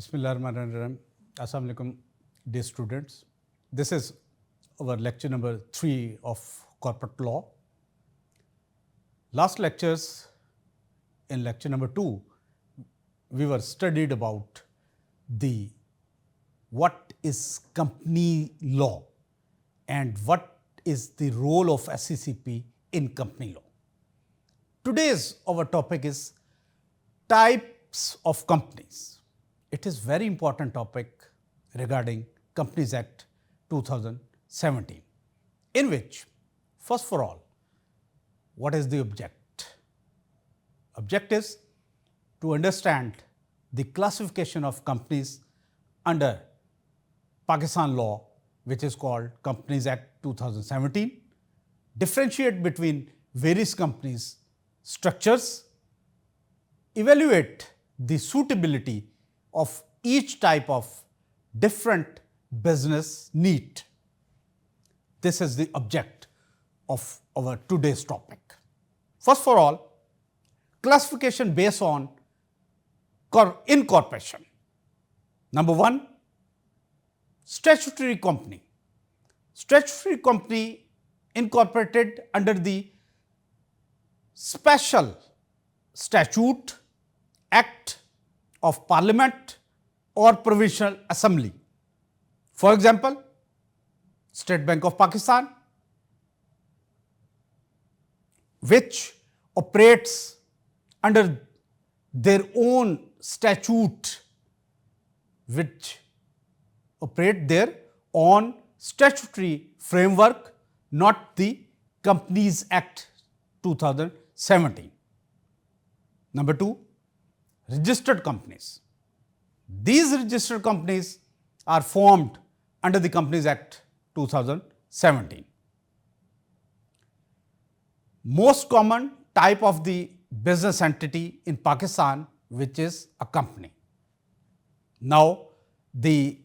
Bismillahirrahmanirrahim. Assalamu alaikum, dear students. This is our lecture number 3 of corporate law. Last lectures, in lecture number 2, we were studied about what is company law and what is the role of SCCP in company law. Today's our topic is types of companies. It is very important topic regarding Companies Act 2017, in which, first for all, what is the object? Object is to understand the classification of companies under Pakistan law, which is called Companies Act 2017, differentiate between various companies structures, evaluate the suitability of each type of different business need. This is the object of our today's topic. First for all, classification based on incorporation. Number 1, statutory company. Statutory company incorporated under the special statute, act of Parliament or Provincial Assembly. For example, State Bank of Pakistan, which operates under their own statute, which operate their own statutory framework, not the Companies Act 2017. Number 2, registered companies. These registered companies are formed under the Companies Act 2017. Most common type of the business entity in Pakistan, which is a company. Now, the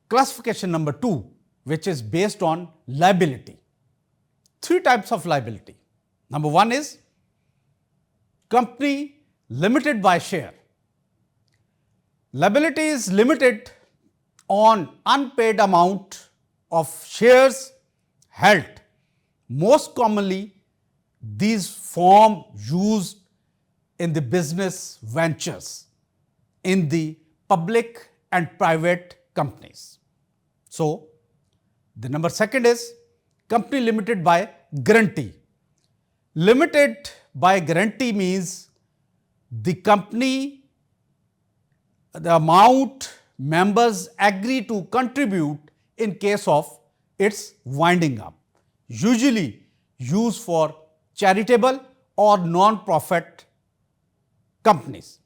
classification number 2, which is based on liability. 3 types of liability. Number 1 is company limited by share. Liability is limited on unpaid amount of shares held. Most commonly, these form used in the business ventures in the public and private companies. So, the number 2 is company limited by guarantee. Limited by guarantee means the company, the amount members agree to contribute in case of its winding up, usually used for charitable or non-profit companies.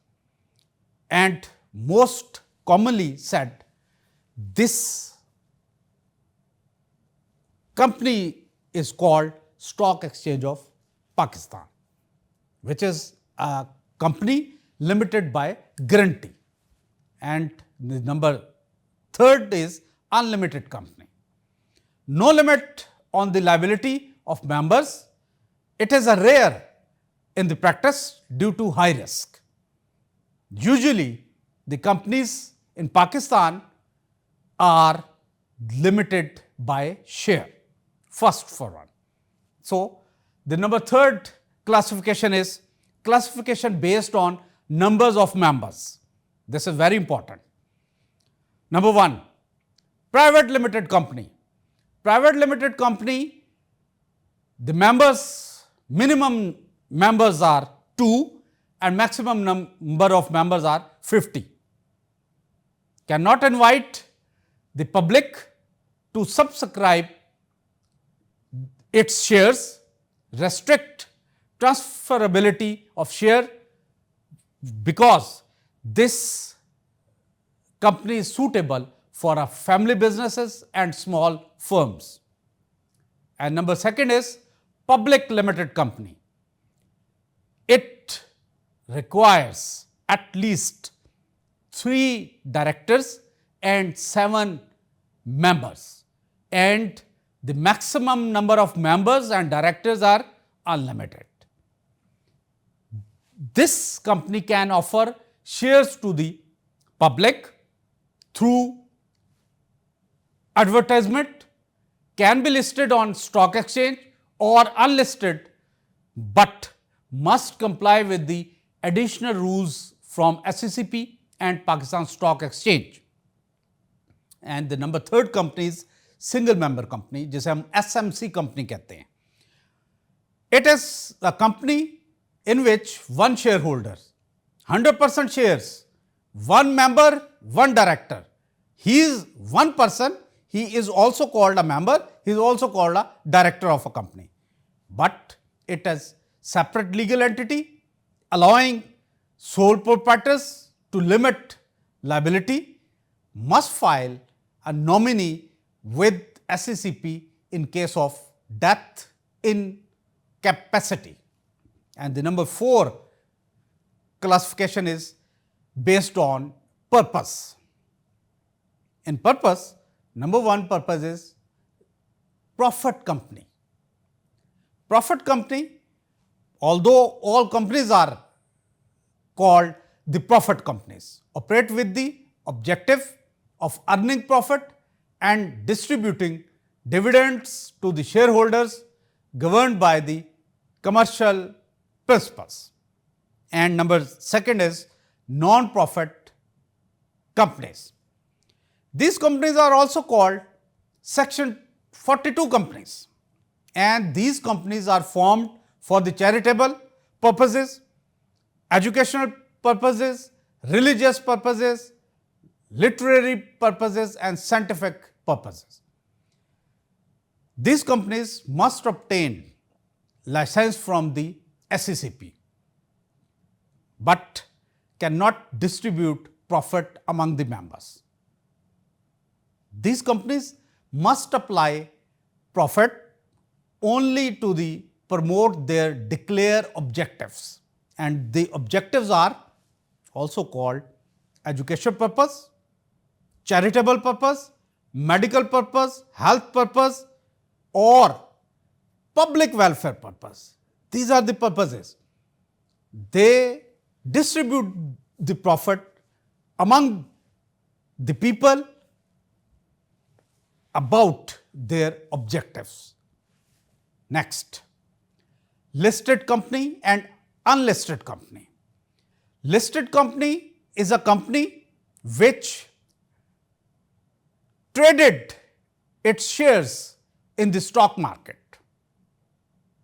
And most commonly said, this company is called Stock Exchange of Pakistan, which is a company limited by guarantee. And the number 3 is unlimited company. No limit on the liability of members. It is a rare in the practice due to high risk. Usually, the companies in Pakistan are limited by share, first for one. So, the number 3 classification is classification based on numbers of members. This is very important. Number 1, private limited company. Private limited company, the members, minimum members are 2 and maximum number of members are 50. Cannot invite the public to subscribe its shares, restrict transferability of share, because this company is suitable for a family businesses and small firms. And number 2 is public limited company. It requires at least 3 directors and 7 members, and the maximum number of members and directors are unlimited. This company can offer shares to the public through advertisement, can be listed on stock exchange or unlisted, but must comply with the additional rules from SCCP and Pakistan Stock Exchange. And the number third company is single member company, जिसे हम SMC company कहते हैं. It is a company in which one shareholder, 100% shares, one member, one director. He is one person, he is also called a member, he is also called a director of a company. But it has separate legal entity, allowing sole proprietors to limit liability, must file a nominee with SCCP in case of death in capacity. And the number 4 classification is based on purpose. In purpose, number 1 purpose is profit company. Profit company, although all companies are called the profit companies, operate with the objective of earning profit and distributing dividends to the shareholders governed by the commercial principles. And number 2nd is non-profit companies. These companies are also called Section 42 companies, and these companies are formed for the charitable purposes, educational purposes, religious purposes, literary purposes and scientific purposes. These companies must obtain license from the SCCP, but cannot distribute profit among the members. These companies must apply profit only to the promote their declared objectives, and the objectives are also called education purpose, charitable purpose, medical purpose, health purpose or public welfare purpose. These are the purposes. They distribute the profit among the people about their objectives. Next, listed company and unlisted company. Listed company is a company which traded its shares in the stock market,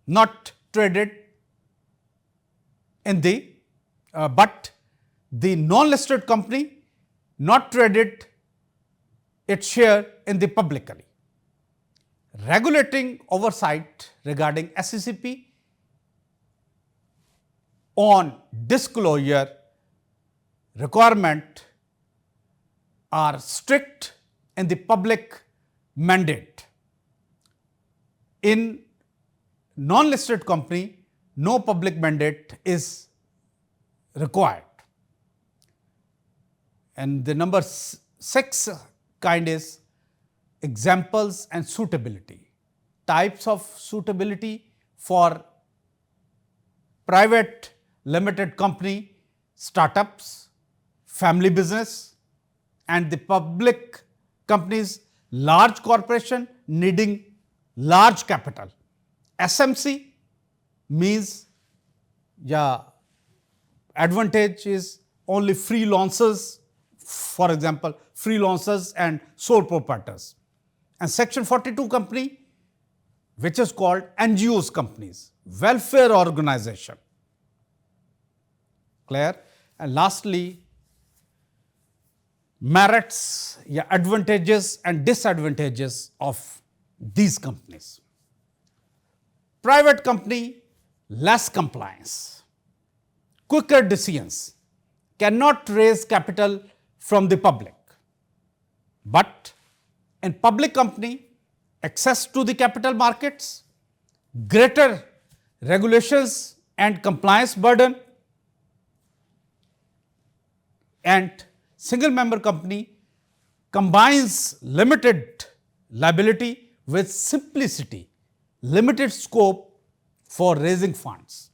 not traded in the, but the non-listed company not traded its share in the publicly. Regulating oversight regarding SCCP on disclosure requirement are strict in the public mandate. In non-listed company, no public mandate is required. And the number 6 kind is examples and suitability. Types of suitability for private limited company, startups, family business, and the public companies, large corporation needing large capital. SMC means, advantage is only freelancers, for example, freelancers and sole proprietors. And Section 42 company, which is called NGOs companies, welfare organization. Clear? And lastly, merits, advantages and disadvantages of these companies. Private company, less compliance, quicker decisions, cannot raise capital from the public. But in public company, access to the capital markets, greater regulations and compliance burden, and single member company combines limited liability with simplicity, limited scope for raising funds.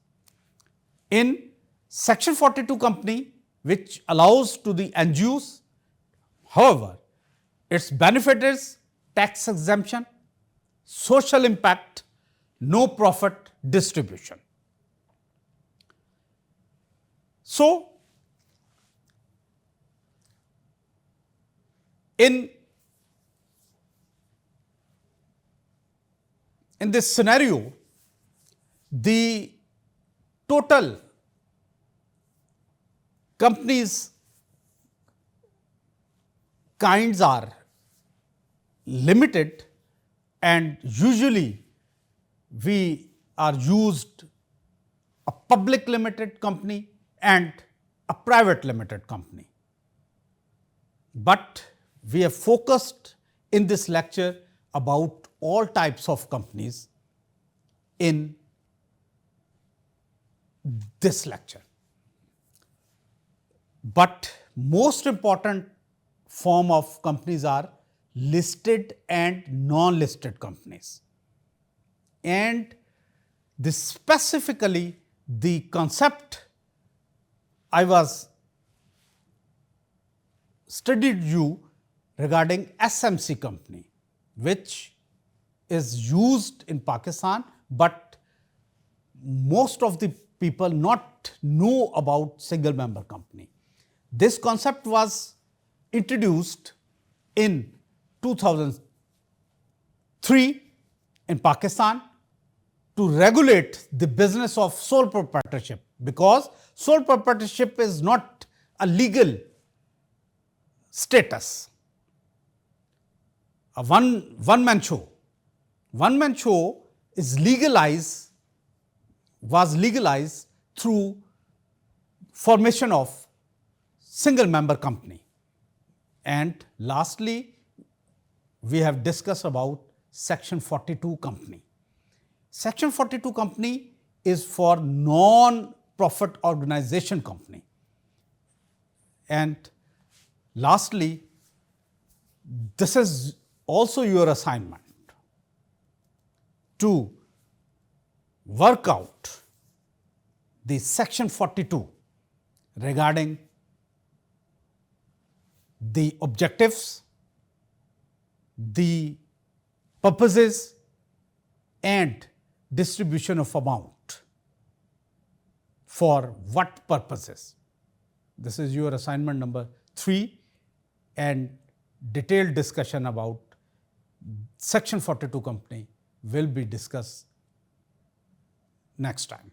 In Section 42 company, which allows to the NGOs. However, its benefit is tax exemption, social impact, no profit distribution. So, in this scenario, the total companies kinds are limited, and usually we are used a public limited company and a private limited company. But we have focused in this lecture about all types of companies in this lecture. But most important form of companies are listed and non-listed companies. And this specifically the concept I was studied you regarding SMC company, which is used in Pakistan, but most of the people not know about single member company. This concept was introduced in 2003 in Pakistan to regulate the business of sole proprietorship, because sole proprietorship is not a legal status. A one-man show. One-man show is was legalized through formation of single member company. And lastly, we have discussed about Section 42 company. Section 42 company is for non-profit organization company. And lastly, this is also your assignment to work out the Section 42 regarding the objectives, the purposes, and distribution of amount. For what purposes? This is your assignment number 3, and detailed discussion about Section 42 company will be discussed next time.